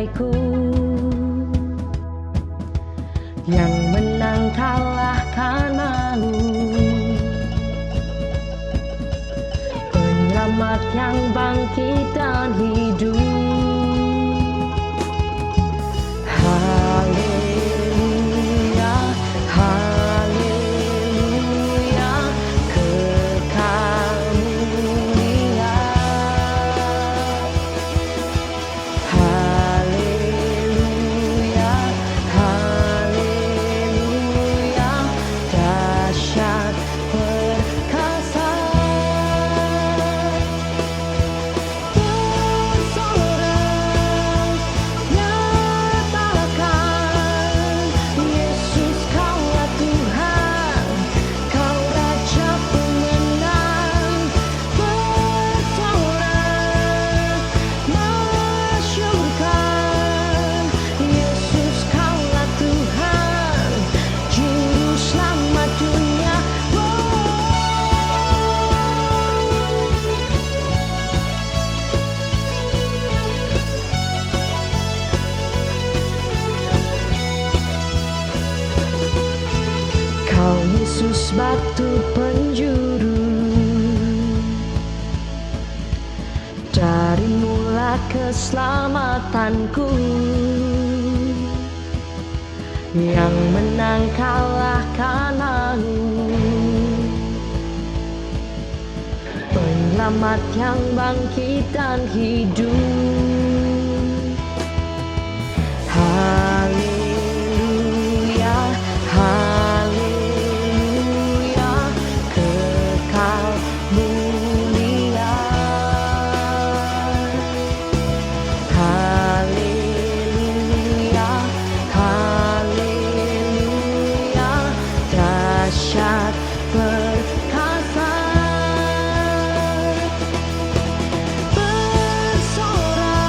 cintaiku, yang menang kalahkan malu, penyelamat yang bangkit dan hidup. Haleluya, haleluya, kekal mulia. Haleluya, haleluya, dahsyat perkasa. Bersorak nyatakan, Yesus Kaulah Tuhan, Kau Raja pemenang. Bersorak masyurkan, Yesus Kaulah Tuhan, Juru Selamat dunia. Kau Yesus batu penjuru, darimulah keselamatanku, yang menang kalahkan malu, penyelamat yang bangkit dan hidup. Haleluya, haleluya, kekal mulia. Haleluya, haleluya, dahsyat perkasa. Bersorak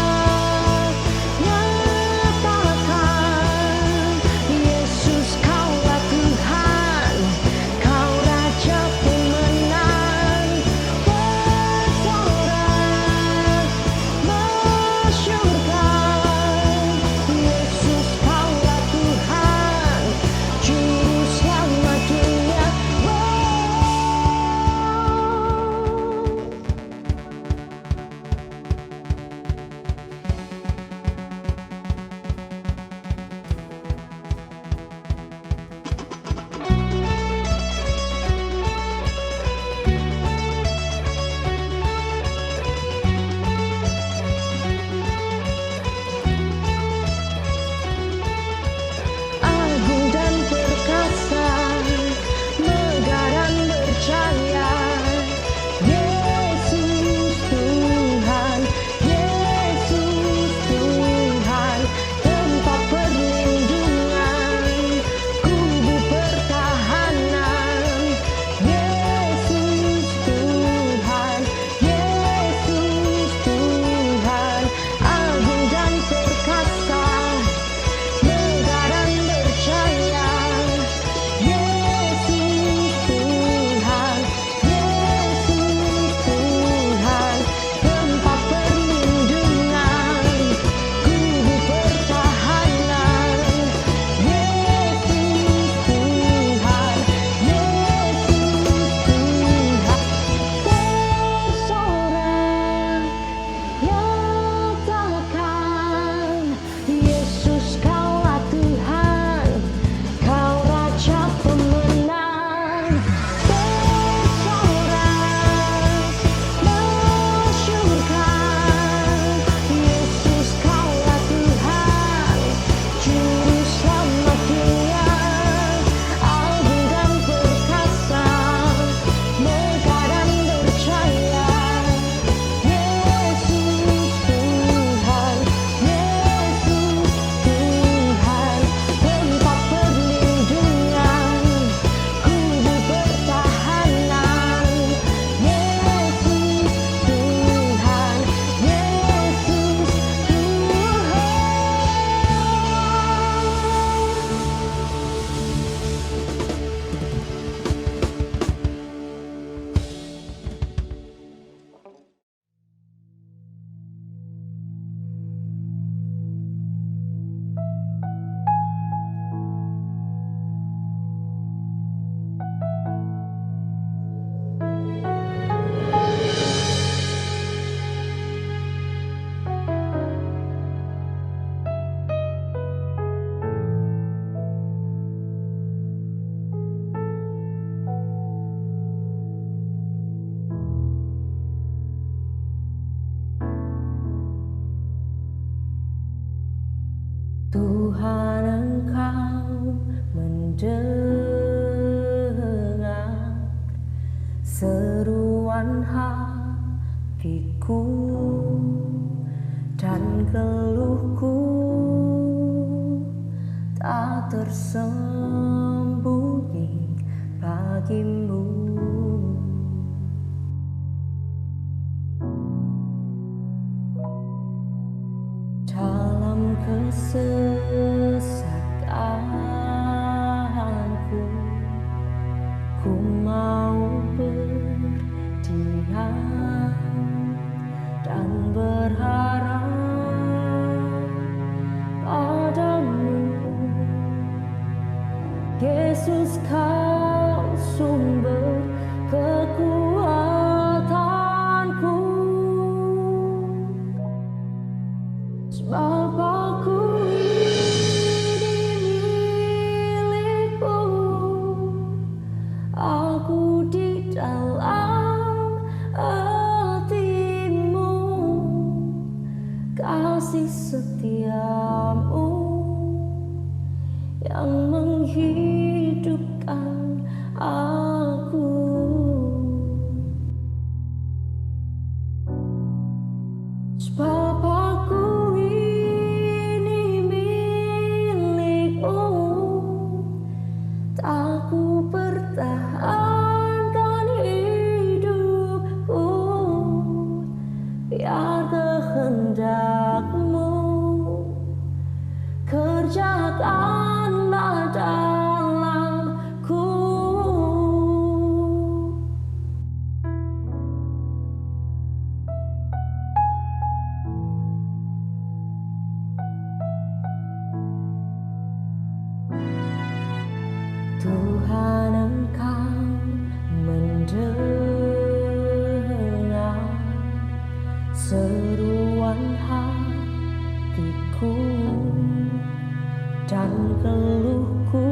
keluhku tak tersembunyi bagimu. Dalam kesesakanku, ku mau berdiam dan berharap padamu. Yesus, kau sumber kekuatanku, sebab aku ini milikmu. Aku di dalam hatimu, kasih setiamu yang menghidupkan aku. Sebab aku ini milikmu, tak ku pertahankan hidupku, biar kehendakmu kerjakanlah dalamku. Tuhan, Engkau mendengar seruan hatiku dan keluhku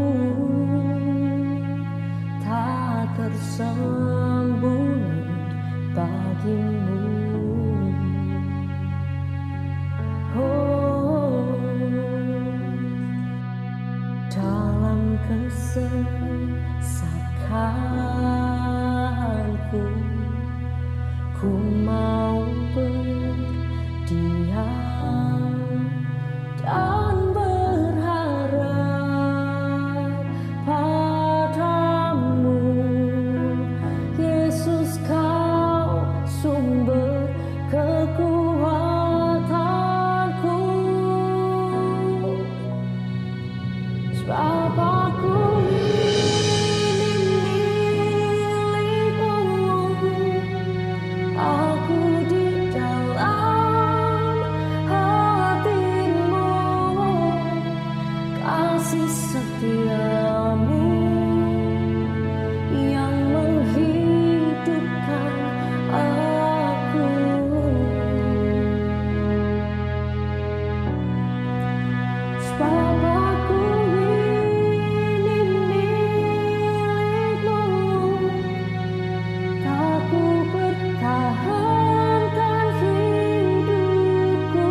tak tersembunyi bagimu. Oh, dalam kesesakanku, ku mau berdiam dan berharap padamu. Yesus, kau sumber kekuatanku, sebab aku ini milikmu. Aku di dalam hatimu, kasih setiamu yang menghidupkan aku. Sebab aku ini milikmu, tak ku pertahankan hidupku,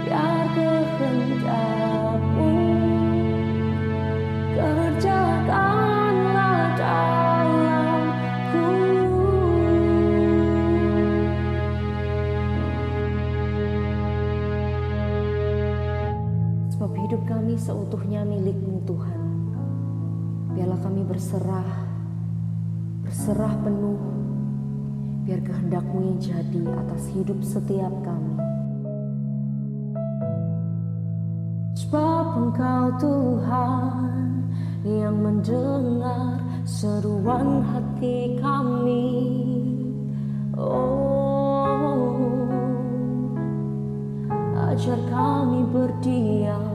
biar kehendakmu kerjakanlah dalamku. Sebab hidup kami seutuhnya milik-Mu, Tuhan. Biarlah kami berserah penuh, biar kehendak-Mu yang jadi atas hidup setiap kami. Sebab Engkau Tuhan yang mendengar seruan hati kami. Oh, ajar kami berdiam,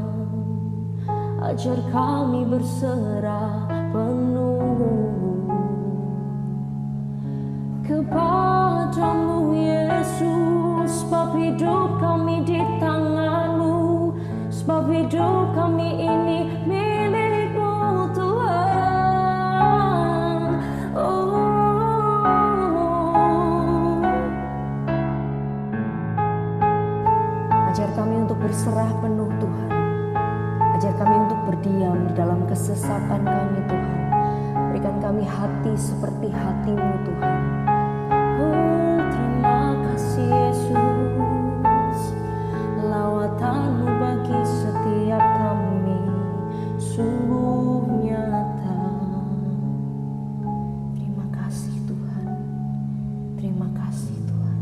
ajar kami berserah penuh kepadamu, Yesus. Sebab hidup kami di tangan-Mu, sebab hidup kami ini milik-Mu, Tuhan. Oh, ajar kami untuk berserah penuh, Tuhan. Ajar kami untuk berdiam di dalam kesesatan kami, Tuhan. Berikan kami hati seperti hati-Mu, Tuhan. Oh, terima kasih Yesus. sungguh nyata. Terima kasih Tuhan, terima kasih Tuhan.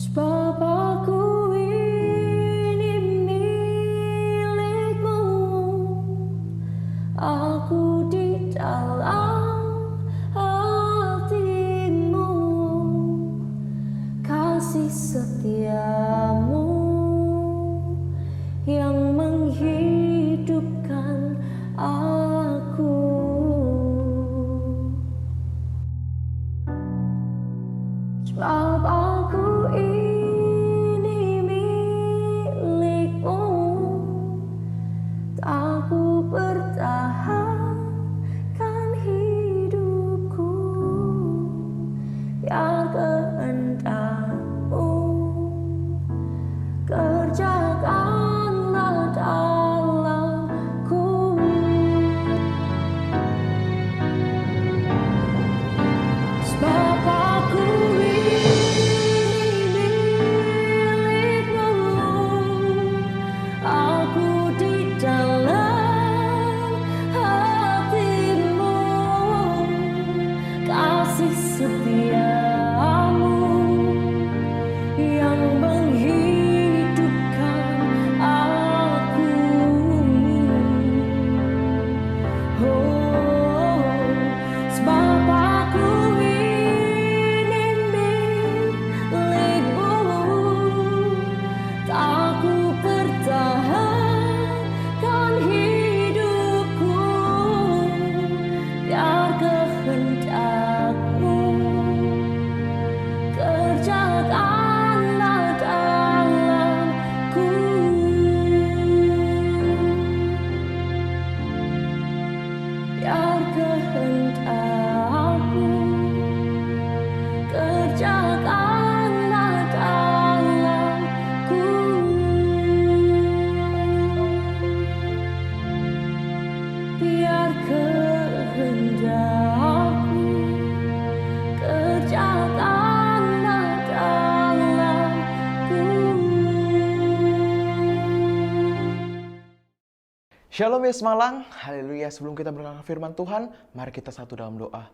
Sebab aku ini milik-Mu, aku di dalam hati-Mu, kasih setia-Mu yang menghidupkan aku. Sebab aku ini milik-Mu, tak ku pertahankan hidupku, biar kehendak-Mu kerjakanlah dalamku. Sebab aku aku di dalam hati-Mu, kasih setia-Mu yang menghidupkan aku. Oh, sebab aku ini milik-Mu, tak ku pertahankan hidupku, biar kehendak-Mu kerjakanlah dalamku. Biar kehendak-Mu kerjakanlah dalamku. Biar kehendak-Mu kerjakanlah dalamku. Shalom ya Semalang, haleluya. Sebelum kita mendengarkan firman Tuhan, mari kita satu dalam doa.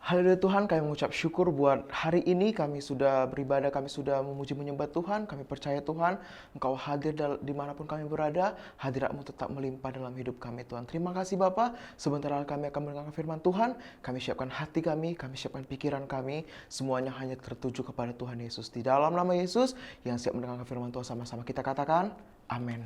Haleluya Tuhan, kami mengucap syukur buat hari ini kami sudah beribadah, kami sudah memuji menyembah Tuhan. Kami percaya Tuhan, Engkau hadir dimanapun kami berada, hadirat-Mu tetap melimpah dalam hidup kami Tuhan. Terima kasih Bapa. Sebentar lagi kami akan mendengarkan firman Tuhan. Kami siapkan hati kami siapkan pikiran kami, semuanya hanya tertuju kepada Tuhan Yesus. Di dalam nama Yesus yang siap mendengarkan firman Tuhan, sama-sama kita katakan, amin.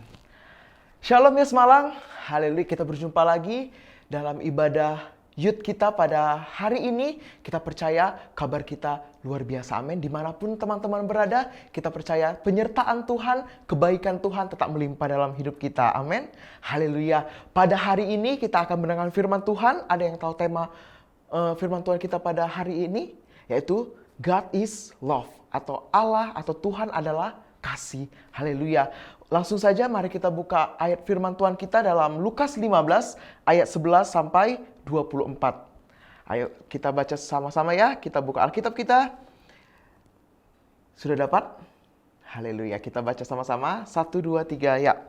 Shalom ya Semalang, haleluya. Kita berjumpa lagi dalam ibadah youth kita pada hari ini. Kita percaya kabar kita luar biasa, amin. Dimanapun teman-teman berada, kita percaya penyertaan Tuhan, kebaikan Tuhan tetap melimpah dalam hidup kita, amin. Haleluya. Pada hari ini kita akan mendengar firman Tuhan. Ada yang tahu tema firman Tuhan kita pada hari ini? Yaitu God is love, atau Allah atau Tuhan adalah kasih. Haleluya. Langsung saja mari kita buka ayat firman Tuhan kita dalam Lukas 15 ayat 11 sampai 24. Ayo kita baca sama-sama ya. Kita buka Alkitab kita. Sudah dapat? Haleluya. Kita baca sama-sama. 1, 2, 3 ya.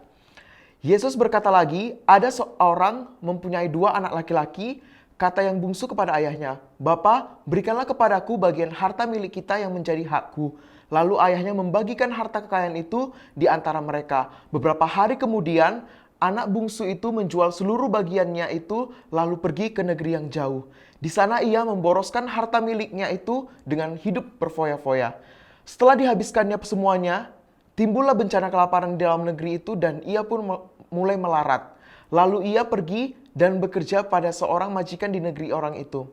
Yesus berkata lagi, ada seorang mempunyai 2 anak laki-laki. Kata yang bungsu kepada ayahnya, "Bapa, berikanlah kepadaku bagian harta milik kita yang menjadi hakku." Lalu ayahnya membagikan harta kekayaan itu di antara mereka. Beberapa hari kemudian, anak bungsu itu menjual seluruh bagiannya itu lalu pergi ke negeri yang jauh. Di sana ia memboroskan harta miliknya itu dengan hidup berfoya-foya. Setelah dihabiskannya semuanya, timbullah bencana kelaparan di dalam negeri itu dan ia pun mulai melarat. Lalu ia pergi dan bekerja pada seorang majikan di negeri orang itu.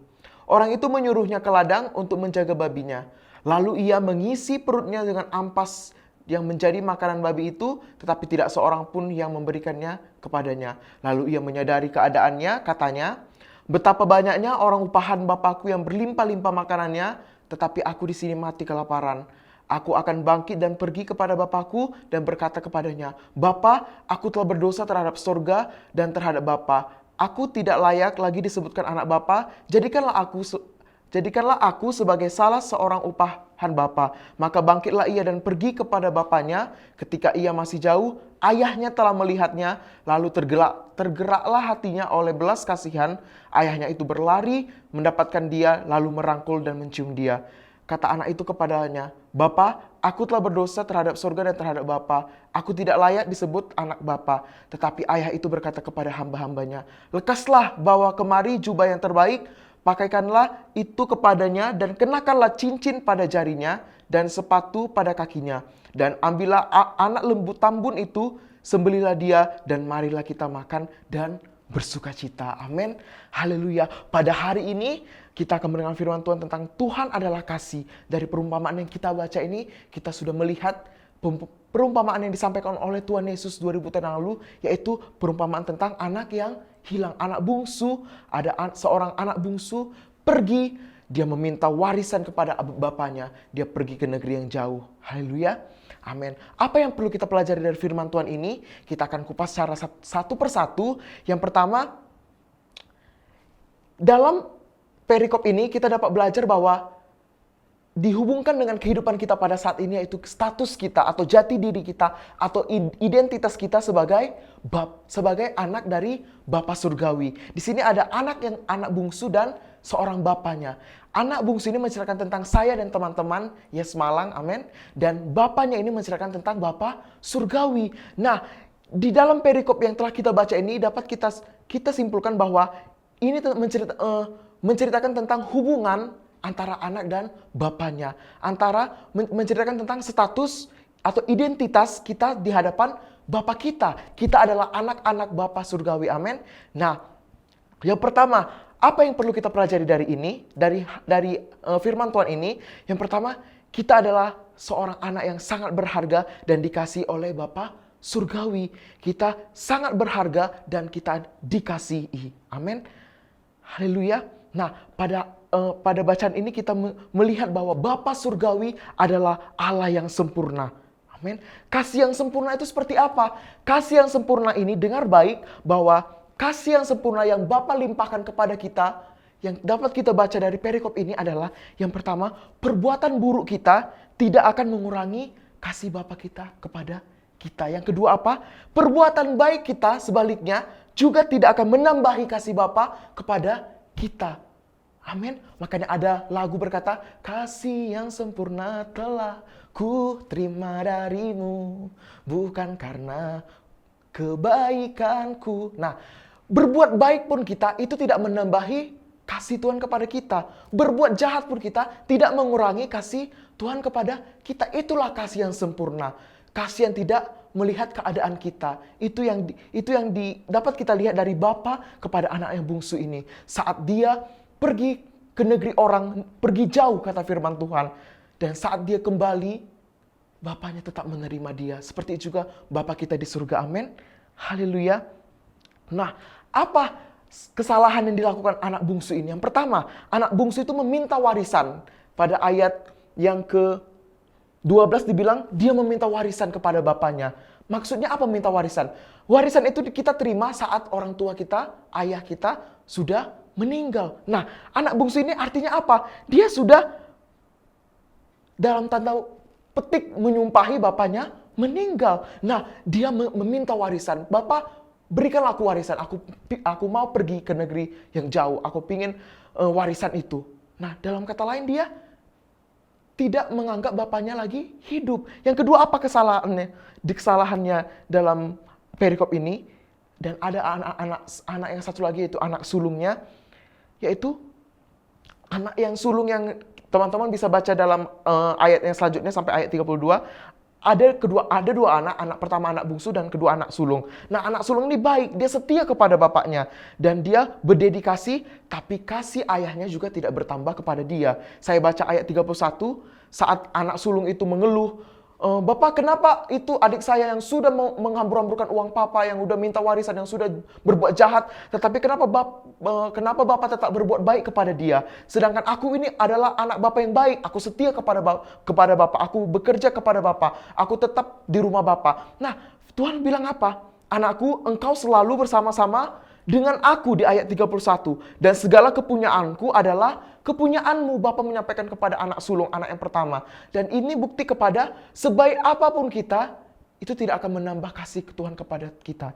Orang itu menyuruhnya ke ladang untuk menjaga babinya. Lalu ia mengisi perutnya dengan ampas yang menjadi makanan babi itu, tetapi tidak seorang pun yang memberikannya kepadanya. Lalu ia menyadari keadaannya, katanya, "Betapa banyaknya orang upahan Bapakku yang berlimpah-limpah makanannya, tetapi aku di sini mati kelaparan. Aku akan bangkit dan pergi kepada Bapakku dan berkata kepadanya, Bapa, aku telah berdosa terhadap sorga dan terhadap Bapa. aku tidak layak lagi disebutkan anak Bapa, jadikanlah aku sebagai salah seorang upahan Bapa. Maka bangkitlah ia dan pergi kepada bapaknya. Ketika ia masih jauh, ayahnya telah melihatnya, lalu tergeraklah hatinya oleh belas kasihan. Ayahnya itu berlari, mendapatkan dia, lalu merangkul dan mencium dia. Kata anak itu kepadanya, Bapa, aku telah berdosa terhadap surga dan terhadap Bapa. Aku tidak layak disebut anak Bapa. Tetapi ayah itu berkata kepada hamba-hambanya, lekaslah, bawa kemari jubah yang terbaik, pakaikanlah itu kepadanya, dan kenakanlah cincin pada jarinya, dan sepatu pada kakinya. Dan ambillah anak lembu tambun itu, sembelilah dia, dan marilah kita makan dan bersukacita. Amin. Haleluya. Pada hari ini kita akan mendengar firman Tuhan tentang Tuhan adalah kasih. Dari perumpamaan yang kita baca ini, kita sudah melihat perumpamaan yang disampaikan oleh Tuhan Yesus 2000 tahun yang lalu, yaitu perumpamaan tentang anak yang hilang, anak bungsu. Ada seorang anak bungsu pergi, dia meminta warisan kepada bapaknya. Dia pergi ke negeri yang jauh. Haleluya. Amin. Apa yang perlu kita pelajari dari firman Tuhan ini? Kita akan kupas secara satu persatu. Yang pertama, dalam perikop ini kita dapat belajar bahwa dihubungkan dengan kehidupan kita pada saat ini, yaitu status kita atau jati diri kita atau identitas kita sebagai anak dari Bapa surgawi. Di sini ada anak bungsu dan seorang bapaknya. Anak bungsu ini menceritakan tentang saya dan teman-teman Yes Malang, amin. Dan bapaknya ini menceritakan tentang Bapa surgawi. Nah, di dalam perikop yang telah kita baca ini dapat kita simpulkan bahwa ini menceritakan tentang hubungan antara anak dan bapaknya. Menceritakan tentang status atau identitas kita di hadapan Bapa kita. Kita adalah anak-anak Bapa surgawi, amin. Nah, yang pertama, apa yang perlu kita pelajari dari ini, dari firman Tuhan ini? Yang pertama, kita adalah seorang anak yang sangat berharga dan dikasihi oleh Bapa surgawi. Kita sangat berharga dan kita dikasihi. Amin. Haleluya. Nah, pada bacaan ini kita melihat bahwa Bapa surgawi adalah Allah yang sempurna. Amin. Kasih yang sempurna itu seperti apa? Kasih yang sempurna ini, dengar baik, bahwa kasih yang sempurna yang Bapa limpahkan kepada kita, yang dapat kita baca dari perikop ini adalah, yang pertama, perbuatan buruk kita tidak akan mengurangi kasih Bapa kita kepada kita. Yang kedua apa? Perbuatan baik kita sebaliknya juga tidak akan menambahi kasih Bapa kepada kita. Amin. Makanya ada lagu berkata, kasih yang sempurna telah ku terima darimu, bukan karena kebaikanku. Nah, berbuat baik pun kita itu tidak menambahi kasih Tuhan kepada kita. Berbuat jahat pun kita tidak mengurangi kasih Tuhan kepada kita. Itulah kasih yang sempurna. Kasih yang tidak melihat keadaan kita. Itu yang dapat kita lihat dari Bapa kepada anak yang bungsu ini. Saat dia pergi ke negeri orang, pergi jauh kata firman Tuhan. Dan saat dia kembali, Bapaknya tetap menerima dia. Seperti juga Bapa kita di surga. Amin. Haleluya. Nah, apa kesalahan yang dilakukan anak bungsu ini? Yang pertama, anak bungsu itu meminta warisan. Pada ayat yang ke-12 dibilang, dia meminta warisan kepada bapaknya. Maksudnya apa meminta warisan? Warisan itu kita terima saat orang tua kita, ayah kita sudah meninggal. Nah, anak bungsu ini artinya apa? Dia sudah dalam tanda petik menyumpahi bapaknya meninggal. Nah, dia meminta warisan. Bapak, berikanlah aku warisan. Aku mau pergi ke negeri yang jauh. Aku pingin warisan itu. Nah, dalam kata lain dia tidak menganggap bapaknya lagi hidup. Yang kedua, apa kesalahannya dalam perikop ini? Dan ada anak yang satu lagi, yaitu anak sulungnya, yaitu anak yang sulung yang teman-teman bisa baca dalam ayat yang selanjutnya sampai ayat 32. Ada dua anak pertama anak bungsu dan kedua anak sulung. Nah, anak sulung ini baik, dia setia kepada bapaknya dan dia berdedikasi, tapi kasih ayahnya juga tidak bertambah kepada dia. Saya baca ayat 31, saat anak sulung itu mengeluh, Bapak, kenapa itu adik saya yang sudah menghambur-hamburkan uang papa, yang sudah minta warisan, yang sudah berbuat jahat, tetapi kenapa Bapak tetap berbuat baik kepada dia? Sedangkan aku ini adalah anak Bapak yang baik, aku setia kepada Bapak, aku bekerja kepada Bapak, aku tetap di rumah Bapak. Nah, Tuhan bilang apa? Anakku, engkau selalu bersama-sama dengan aku di ayat 31. Dan segala kepunyaanku adalah kepunyaanmu. Bapa menyampaikan kepada anak sulung, anak yang pertama. Dan ini bukti kepada sebaik apapun kita, itu tidak akan menambah kasih Tuhan kepada kita.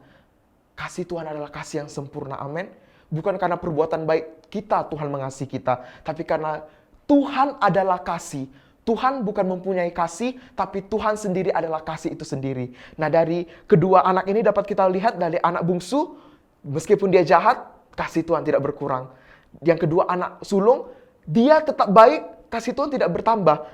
Kasih Tuhan adalah kasih yang sempurna, amin. Bukan karena perbuatan baik kita Tuhan mengasihi kita, tapi karena Tuhan adalah kasih. Tuhan bukan mempunyai kasih, tapi Tuhan sendiri adalah kasih itu sendiri. Nah, dari kedua anak ini dapat kita lihat, dari anak bungsu, meskipun dia jahat, kasih Tuhan tidak berkurang. Yang kedua anak sulung, dia tetap baik, kasih Tuhan tidak bertambah.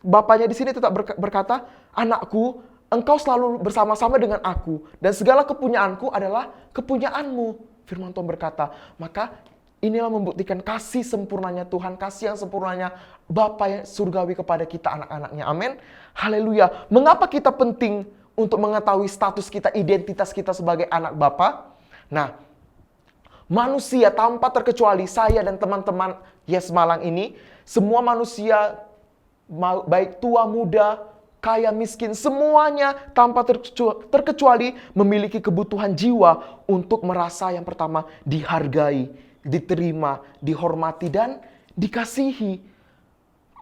Bapaknya di sini tetap berkata, anakku, engkau selalu bersama-sama dengan aku, dan segala kepunyaanku adalah kepunyaanmu. Firman Tuhan berkata, maka inilah membuktikan kasih sempurnanya Tuhan, kasih yang sempurnanya Bapa yang surgawi kepada kita anak-anaknya. Amin. Haleluya. Mengapa kita penting untuk mengetahui status kita, identitas kita sebagai anak Bapa? Nah, manusia tanpa terkecuali saya dan teman-teman Yes Malang ini, semua manusia baik tua muda, kaya miskin, semuanya tanpa terkecuali memiliki kebutuhan jiwa untuk merasa yang pertama dihargai, diterima, dihormati, dan dikasihi.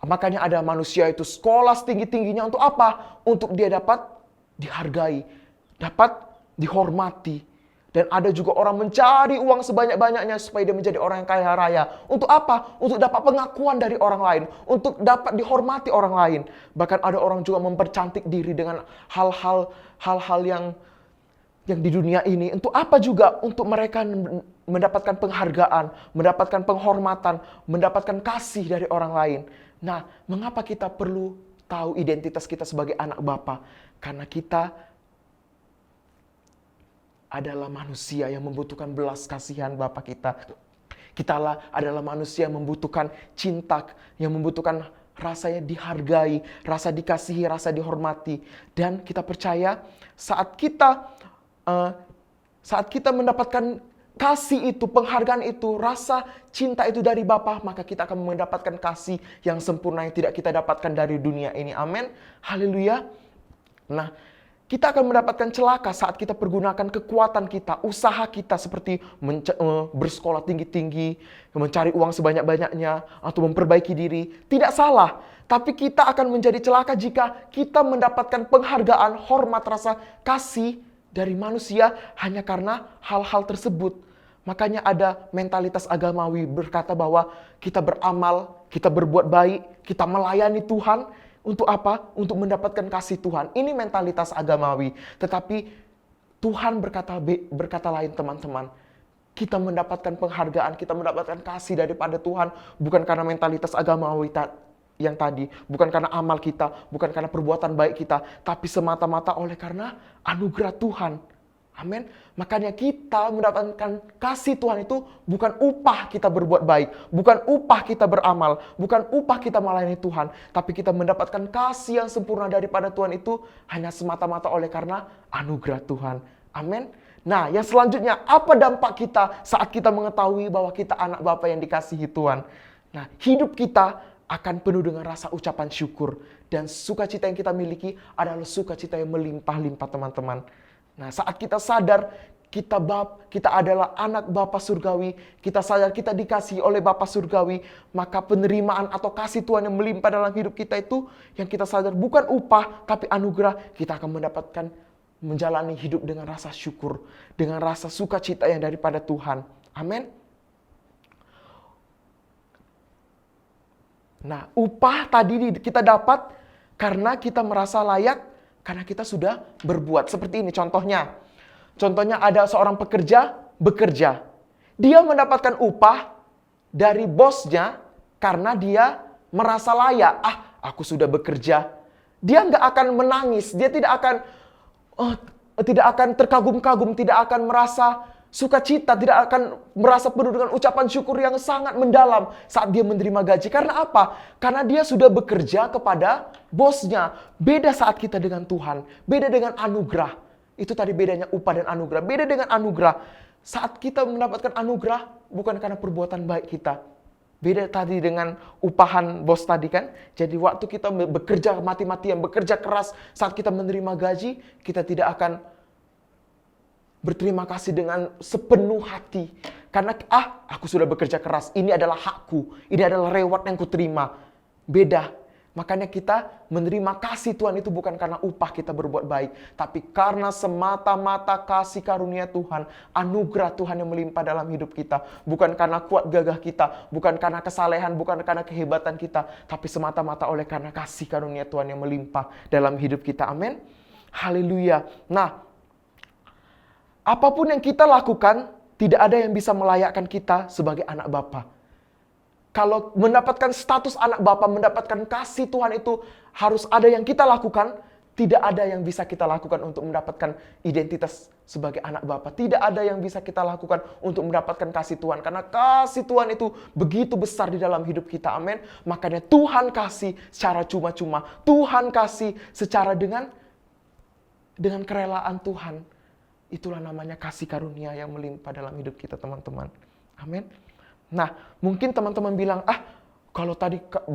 Makanya ada manusia itu sekolah setinggi-tingginya untuk apa? Untuk dia dapat dihargai, dapat dihormati. Dan ada juga orang mencari uang sebanyak-banyaknya supaya dia menjadi orang yang kaya raya. Untuk apa? Untuk dapat pengakuan dari orang lain. Untuk dapat dihormati orang lain. Bahkan ada orang juga mempercantik diri dengan hal-hal yang di dunia ini. Untuk apa juga? Untuk mereka mendapatkan penghargaan, mendapatkan penghormatan, mendapatkan kasih dari orang lain. Nah, mengapa kita perlu tahu identitas kita sebagai anak Bapa? Karena kita adalah manusia yang membutuhkan belas kasihan Bapa kita. Kita adalah manusia yang membutuhkan cinta, yang membutuhkan rasanya dihargai, rasa dikasihi, rasa dihormati. Dan kita percaya saat kita mendapatkan kasih itu, penghargaan itu, rasa cinta itu dari Bapa, maka kita akan mendapatkan kasih yang sempurna yang tidak kita dapatkan dari dunia ini. Amin. Haleluya. Nah, kita akan mendapatkan celaka saat kita pergunakan kekuatan kita, usaha kita seperti bersekolah tinggi-tinggi, mencari uang sebanyak-banyaknya, atau memperbaiki diri. Tidak salah, tapi kita akan menjadi celaka jika kita mendapatkan penghargaan, hormat, rasa kasih dari manusia hanya karena hal-hal tersebut. Makanya ada mentalitas agamawi berkata bahwa kita beramal, kita berbuat baik, kita melayani Tuhan. Untuk apa? Untuk mendapatkan kasih Tuhan. Ini mentalitas agamawi. Tetapi Tuhan berkata lain, teman-teman. Kita mendapatkan penghargaan, kita mendapatkan kasih daripada Tuhan. Bukan karena mentalitas agamawi yang tadi. Bukan karena amal kita, bukan karena perbuatan baik kita. Tapi semata-mata oleh karena anugerah Tuhan. Amin. Makanya kita mendapatkan kasih Tuhan itu bukan upah kita berbuat baik, bukan upah kita beramal, bukan upah kita melayani Tuhan, tapi kita mendapatkan kasih yang sempurna daripada Tuhan itu hanya semata-mata oleh karena anugerah Tuhan. Amin. Nah, yang selanjutnya, apa dampak kita saat kita mengetahui bahwa kita anak Bapa yang dikasihi Tuhan? Nah, hidup kita akan penuh dengan rasa ucapan syukur, dan sukacita yang kita miliki adalah sukacita yang melimpah-limpah, teman-teman. Nah, saat kita sadar kita adalah anak Bapa surgawi, kita sadar kita dikasihi oleh Bapa surgawi, maka penerimaan atau kasih Tuhan yang melimpah dalam hidup kita itu yang kita sadar bukan upah tapi anugerah, kita akan mendapatkan menjalani hidup dengan rasa syukur, dengan rasa sukacita yang daripada Tuhan. Amin. Nah, upah tadi kita dapat karena kita merasa layak, karena kita sudah berbuat. Seperti ini contohnya. Contohnya ada seorang pekerja bekerja. Dia mendapatkan upah dari bosnya karena dia merasa layak. Aku sudah bekerja. Dia nggak akan menangis. Dia tidak akan terkagum-kagum. Tidak akan merasa sukacita. Tidak akan merasa penuh dengan ucapan syukur yang sangat mendalam saat dia menerima gaji. Karena apa? Karena dia sudah bekerja kepada bosnya. Beda saat kita dengan Tuhan. Beda dengan anugerah. Itu tadi bedanya upah dan anugerah. Beda dengan anugerah. Saat kita mendapatkan anugerah, bukan karena perbuatan baik kita. Beda tadi dengan upahan bos tadi kan. Jadi waktu kita bekerja mati-matian, bekerja keras, saat kita menerima gaji, kita tidak akan berterima kasih dengan sepenuh hati. Karena aku sudah bekerja keras, ini adalah hakku, ini adalah reward yang kuterima. Beda. Makanya kita menerima kasih Tuhan itu bukan karena upah kita berbuat baik, tapi karena semata-mata kasih karunia Tuhan, anugerah Tuhan yang melimpah dalam hidup kita. Bukan karena kuat gagah kita, bukan karena kesalehan, bukan karena kehebatan kita, tapi semata-mata oleh karena kasih karunia Tuhan yang melimpah dalam hidup kita. Amin. Haleluya. Nah, apapun yang kita lakukan, tidak ada yang bisa melayakkan kita sebagai anak Bapa. Kalau mendapatkan status anak Bapa, mendapatkan kasih Tuhan itu harus ada yang kita lakukan. Tidak ada yang bisa kita lakukan untuk mendapatkan identitas sebagai anak Bapa. Tidak ada yang bisa kita lakukan untuk mendapatkan kasih Tuhan. Karena kasih Tuhan itu begitu besar di dalam hidup kita. Amin. Makanya Tuhan kasih secara cuma-cuma. Tuhan kasih secara dengan kerelaan Tuhan. Itulah namanya kasih karunia yang melimpah dalam hidup kita, teman-teman. Amin. Nah, mungkin teman-teman bilang, kalau tadi Kak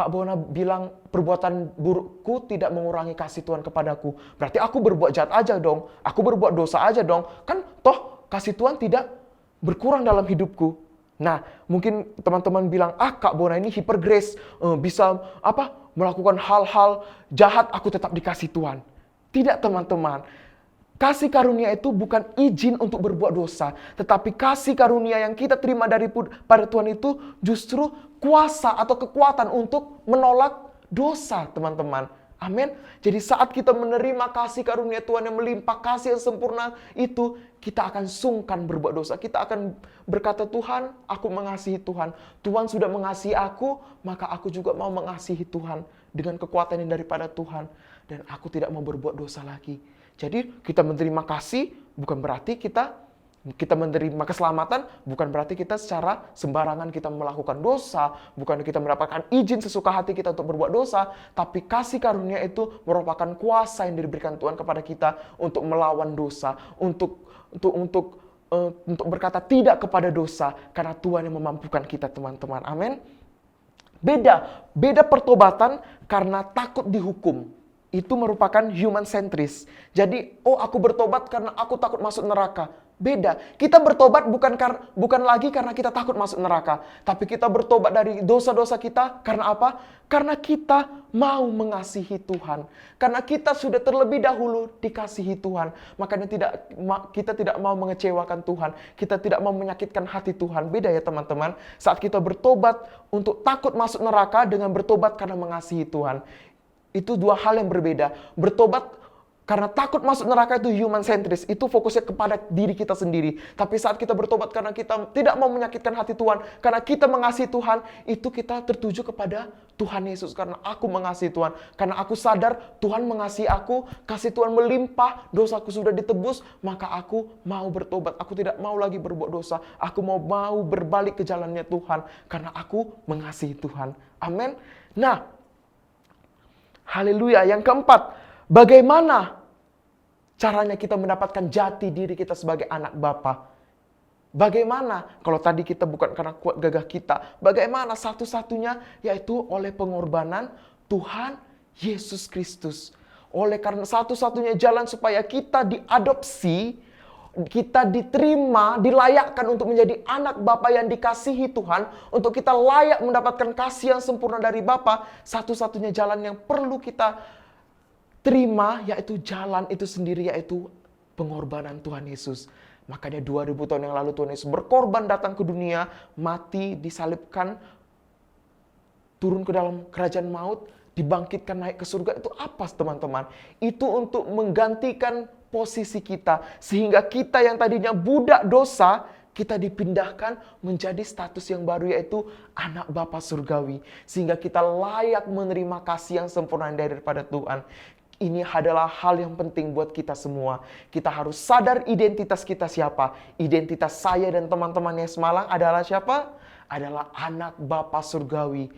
Bona bilang perbuatan burukku tidak mengurangi kasih Tuhan kepadaku. Berarti aku berbuat jahat aja dong. Aku berbuat dosa aja dong. Kan toh kasih Tuhan tidak berkurang dalam hidupku. Nah, mungkin teman-teman bilang, Kak Bona ini hyper grace. Bisa melakukan hal-hal jahat, aku tetap dikasih Tuhan. Tidak, teman-teman. Kasih karunia itu bukan izin untuk berbuat dosa, tetapi kasih karunia yang kita terima pada Tuhan itu justru kuasa atau kekuatan untuk menolak dosa, teman-teman. Amin. Jadi saat kita menerima kasih karunia Tuhan yang melimpah, kasih yang sempurna itu, kita akan sungkan berbuat dosa. Kita akan berkata, Tuhan, aku mengasihi Tuhan. Tuhan sudah mengasihi aku, maka aku juga mau mengasihi Tuhan dengan kekuatan yang daripada Tuhan. Dan aku tidak mau berbuat dosa lagi. Jadi kita menerima kasih bukan berarti kita menerima keselamatan, bukan berarti kita secara sembarangan kita melakukan dosa, bukan kita mendapatkan izin sesuka hati kita untuk berbuat dosa, tapi kasih karunia itu merupakan kuasa yang diberikan Tuhan kepada kita untuk melawan dosa, untuk berkata tidak kepada dosa, karena Tuhan yang memampukan kita, teman-teman. Amin. Beda pertobatan karena takut dihukum. Itu merupakan human centris. Jadi, aku bertobat karena aku takut masuk neraka. Beda. Kita bertobat bukan lagi karena kita takut masuk neraka. Tapi kita bertobat dari dosa-dosa kita. Karena apa? Karena kita mau mengasihi Tuhan. Karena kita sudah terlebih dahulu dikasihi Tuhan. Makanya kita tidak mau mengecewakan Tuhan. Kita tidak mau menyakitkan hati Tuhan. Beda ya, teman-teman. Saat kita bertobat untuk takut masuk neraka dengan bertobat karena mengasihi Tuhan. Itu dua hal yang berbeda. Bertobat karena takut masuk neraka itu human centris. Itu fokusnya kepada diri kita sendiri. Tapi saat kita bertobat karena kita tidak mau menyakitkan hati Tuhan, karena kita mengasihi Tuhan, itu kita tertuju kepada Tuhan Yesus. Karena aku mengasihi Tuhan. Karena aku sadar Tuhan mengasihi aku, kasih Tuhan melimpah, dosaku sudah ditebus, maka aku mau bertobat. Aku tidak mau lagi berbuat dosa. Aku mau berbalik ke jalannya Tuhan. Karena aku mengasihi Tuhan. Amin. Nah, haleluya. Yang keempat, bagaimana caranya kita mendapatkan jati diri kita sebagai anak Bapa? Bagaimana? Kalau tadi kita bukan karena kuat gagah kita, bagaimana? Satu-satunya yaitu oleh pengorbanan Tuhan Yesus Kristus. Oleh karena satu-satunya jalan supaya kita diadopsi, kita diterima, dilayakkan untuk menjadi anak Bapa yang dikasihi Tuhan, untuk kita layak mendapatkan kasih yang sempurna dari Bapa, satu-satunya jalan yang perlu kita terima yaitu jalan itu sendiri, yaitu pengorbanan Tuhan Yesus. Makanya 2000 tahun yang lalu Tuhan Yesus berkorban datang ke dunia, mati, disalibkan, turun ke dalam kerajaan maut, dibangkitkan naik ke surga. Itu apa, teman-teman? Itu untuk menggantikan posisi kita, sehingga kita yang tadinya budak dosa, kita dipindahkan menjadi status yang baru, yaitu anak Bapa surgawi, sehingga kita layak menerima kasih yang sempurna daripada Tuhan. Ini adalah hal yang penting buat kita semua. Kita harus sadar identitas kita siapa. Identitas saya dan teman-teman yang semalang adalah siapa? Adalah anak Bapa surgawi.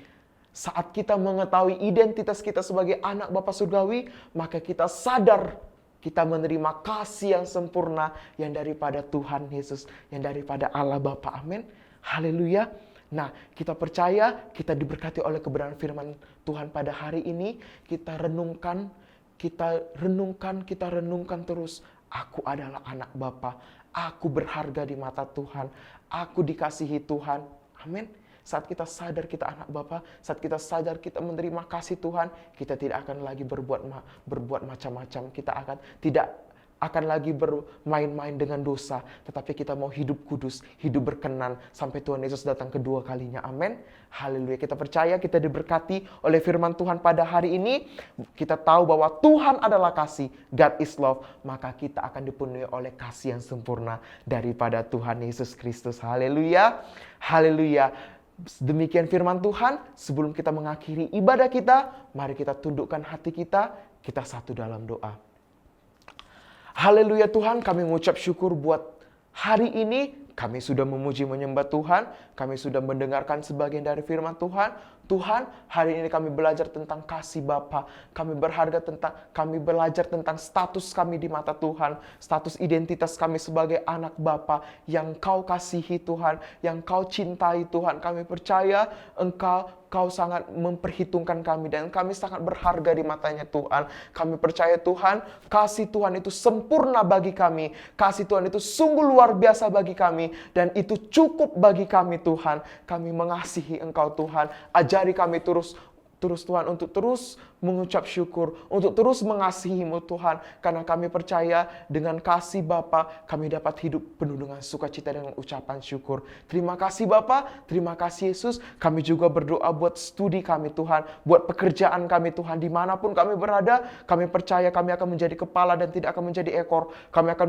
Saat kita mengetahui identitas kita sebagai anak Bapa surgawi, maka kita sadar kita menerima kasih yang sempurna yang daripada Tuhan Yesus, yang daripada Allah Bapa. Amin. Haleluya. Nah, kita percaya kita diberkati oleh kebenaran firman Tuhan pada hari ini. Kita renungkan terus Aku adalah anak Bapa. Aku berharga di mata Tuhan. Aku dikasihi Tuhan. Amin. Saat kita sadar kita anak Bapa, saat kita sadar kita menerima kasih Tuhan, kita tidak akan lagi berbuat macam-macam. Kita tidak akan lagi bermain-main dengan dosa, tetapi kita mau hidup kudus, hidup berkenan sampai Tuhan Yesus datang kedua kalinya. Amin. Haleluya. Kita percaya kita diberkati oleh firman Tuhan pada hari ini. Kita tahu bahwa Tuhan adalah kasih, God is love, maka kita akan dipenuhi oleh kasih yang sempurna daripada Tuhan Yesus Kristus. Haleluya. Haleluya. Demikian firman Tuhan. Sebelum kita mengakhiri ibadah kita, mari kita tundukkan hati kita satu dalam doa. Haleluya Tuhan, kami mengucap syukur buat hari ini. Kami sudah memuji menyembah Tuhan. Kami sudah mendengarkan sebagian dari firman Tuhan. Tuhan, hari ini kami belajar tentang kasih Bapa. Kami belajar tentang status kami di mata Tuhan. Status identitas kami sebagai anak Bapa yang Kau kasihi Tuhan, yang Kau cintai Tuhan. Kami percaya Kau sangat memperhitungkan kami dan kami sangat berharga di matanya Tuhan. Kami percaya Tuhan, kasih Tuhan itu sempurna bagi kami. Kasih Tuhan itu sungguh luar biasa bagi kami dan itu cukup bagi kami Tuhan. Kami mengasihi Engkau Tuhan. Ajari kami terus Tuhan untuk terus mengucap syukur, untuk terus mengasihi-Mu Tuhan. Karena kami percaya dengan kasih Bapa kami dapat hidup penuh dengan sukacita dengan ucapan syukur. Terima kasih Bapa, terima kasih Yesus. Kami juga berdoa buat studi kami Tuhan, buat pekerjaan kami Tuhan. Dimanapun kami berada, kami percaya kami akan menjadi kepala dan tidak akan menjadi ekor. Kami akan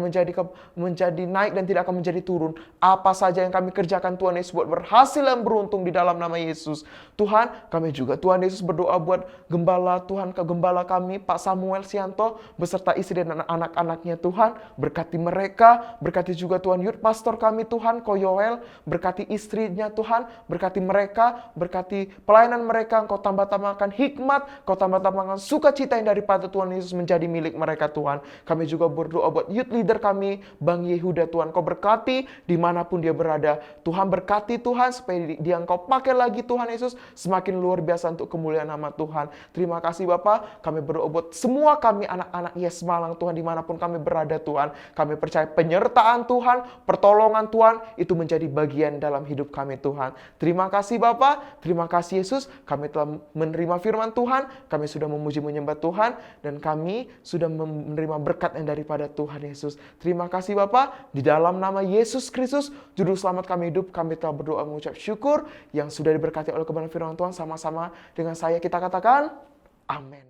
menjadi naik dan tidak akan menjadi turun. Apa saja yang kami kerjakan Tuhan Yesus buat berhasil dan beruntung di dalam nama Yesus. Tuhan, kami juga Tuhan Yesus berdoa buat gembala Tuhan, ke gembala kami Pak Samuel Sianto beserta istri dan anak-anaknya Tuhan. Berkati mereka, berkati juga Tuhan youth pastor kami Tuhan, Ko Yoel, berkati istrinya Tuhan, berkati mereka, berkati pelayanan mereka. Engkau tambah-tambahkan hikmat, Kau tambah-tambahkan sukacita yang daripada Tuhan Yesus menjadi milik mereka Tuhan. Kami juga berdoa buat youth leader kami, Bang Yehuda Tuhan. Kau berkati dimanapun dia berada. Tuhan berkati Tuhan supaya dia Engkau pakai lagi Tuhan Yesus semakin luar biasa untuk kemuliaan nama Tuhan. Terima kasih Bapa. Kami berdoa buat semua kami anak-anak Yes Malang Tuhan dimanapun kami berada Tuhan. Kami percaya penyertaan Tuhan, pertolongan Tuhan itu menjadi bagian dalam hidup kami Tuhan. Terima kasih Bapa. Terima kasih Yesus. Kami telah menerima firman Tuhan. Kami sudah memuji menyembah Tuhan dan kami sudah menerima berkat yang daripada Tuhan Yesus. Terima kasih Bapa. Di dalam nama Yesus Kristus, juru selamat kami hidup, kami telah berdoa mengucap syukur yang sudah diberkati oleh kebenaran firman Tuhan. Sama-sama dengan saya kita katakan amin.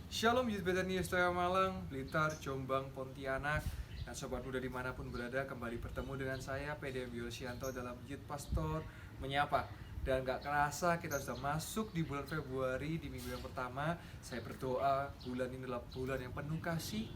Shalom Youth Bethany Setara Malang, Blitar, Jombang, Pontianak, dan sobat muda dimanapun berada. Kembali bertemu dengan saya PDM Yosianto dalam Youth Pastor Menyapa. Dan gak kerasa kita sudah masuk di bulan Februari, di minggu yang pertama. Saya berdoa bulan ini adalah bulan yang penuh kasih.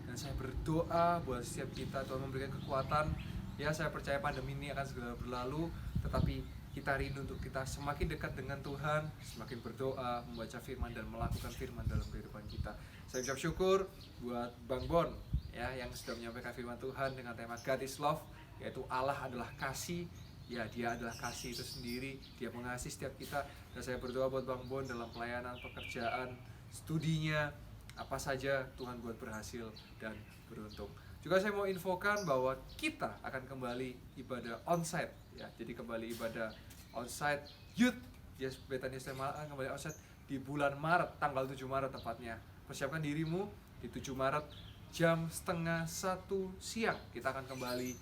Dan saya berdoa buat setiap kita Tuhan memberikan kekuatan. Ya, saya percaya pandemi ini akan segera berlalu, tetapi kita rindu untuk kita semakin dekat dengan Tuhan, semakin berdoa, membaca firman dan melakukan firman dalam kehidupan kita. Saya ucap syukur buat Bang Bon ya yang sudah menyampaikan firman Tuhan dengan tema God is love, yaitu Allah adalah kasih. Ya, Dia adalah kasih itu sendiri. Dia mengasihi setiap kita. Dan saya berdoa buat Bang Bon dalam pelayanan, pekerjaan, studinya, apa saja Tuhan buat berhasil dan beruntung. Juga saya mau infokan bahwa kita akan kembali ibadah onsite ya. Jadi kembali ibadah onsite Youth Yes Bethany Setara Malang kembali onsite di bulan Maret, tanggal 7 Maret tepatnya. Persiapkan dirimu di 7 Maret jam 12:30 siang kita akan kembali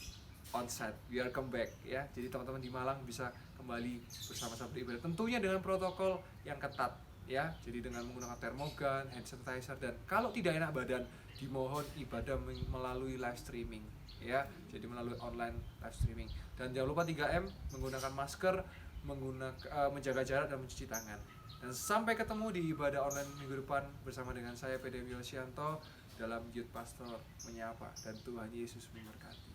onsite. We are come back ya. Jadi teman-teman di Malang bisa kembali bersama-sama beribadah. Tentunya dengan protokol yang ketat ya. Jadi dengan menggunakan termogan, hand sanitizer, dan kalau tidak enak badan dimohon ibadah melalui live streaming ya. Jadi melalui online live streaming. Dan jangan lupa 3M, menggunakan masker, menjaga jarak dan mencuci tangan. Dan sampai ketemu di ibadah online minggu depan bersama dengan saya PDM Yosianto dalam Youth Pastor Menyapa, dan Tuhan Yesus memberkati.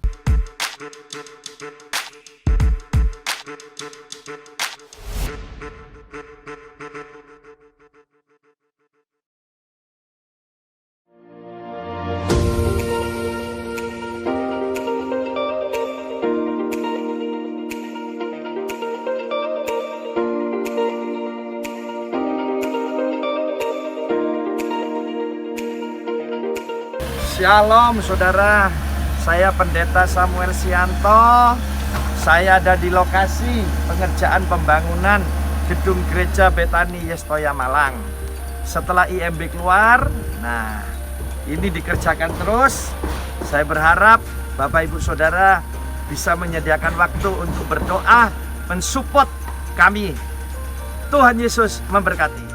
Shalom saudara, saya Pendeta Samuel Sianto. Saya ada di lokasi pengerjaan pembangunan gedung gereja Betani Yestoya Malang. Setelah IMB keluar, nah ini dikerjakan terus. Saya berharap Bapak Ibu Saudara bisa menyediakan waktu untuk berdoa, mensupport kami. Tuhan Yesus memberkati.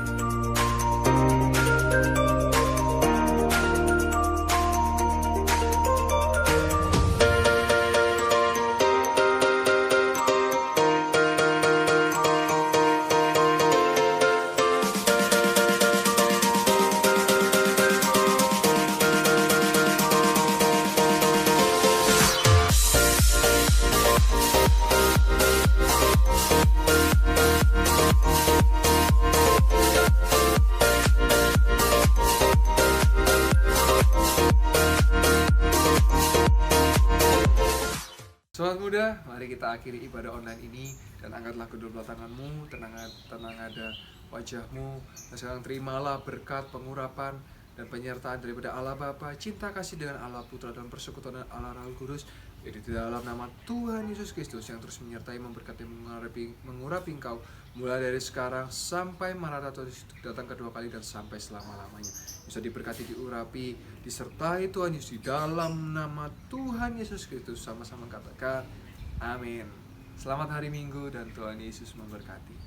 Sobat muda, mari kita akhiri ibadah online ini dan angkatlah kedua belah tanganmu, tenang ada wajahmu, dan sekarang terimalah berkat pengurapan dan penyertaan daripada Allah Bapa, cinta kasih dengan Allah Putra dan persekutuan Allah Roh Kudus, yaitu di dalam nama Tuhan Yesus Kristus yang terus menyertai, memberkati, mengurapi engkau mulai dari sekarang sampai Maranatha datang kedua kali dan sampai selama-lamanya. Bisa diberkati, diurapi, disertai Tuhan Yesus di dalam nama Tuhan Yesus Kristus. Sama-sama katakan amin. Selamat hari Minggu dan Tuhan Yesus memberkati.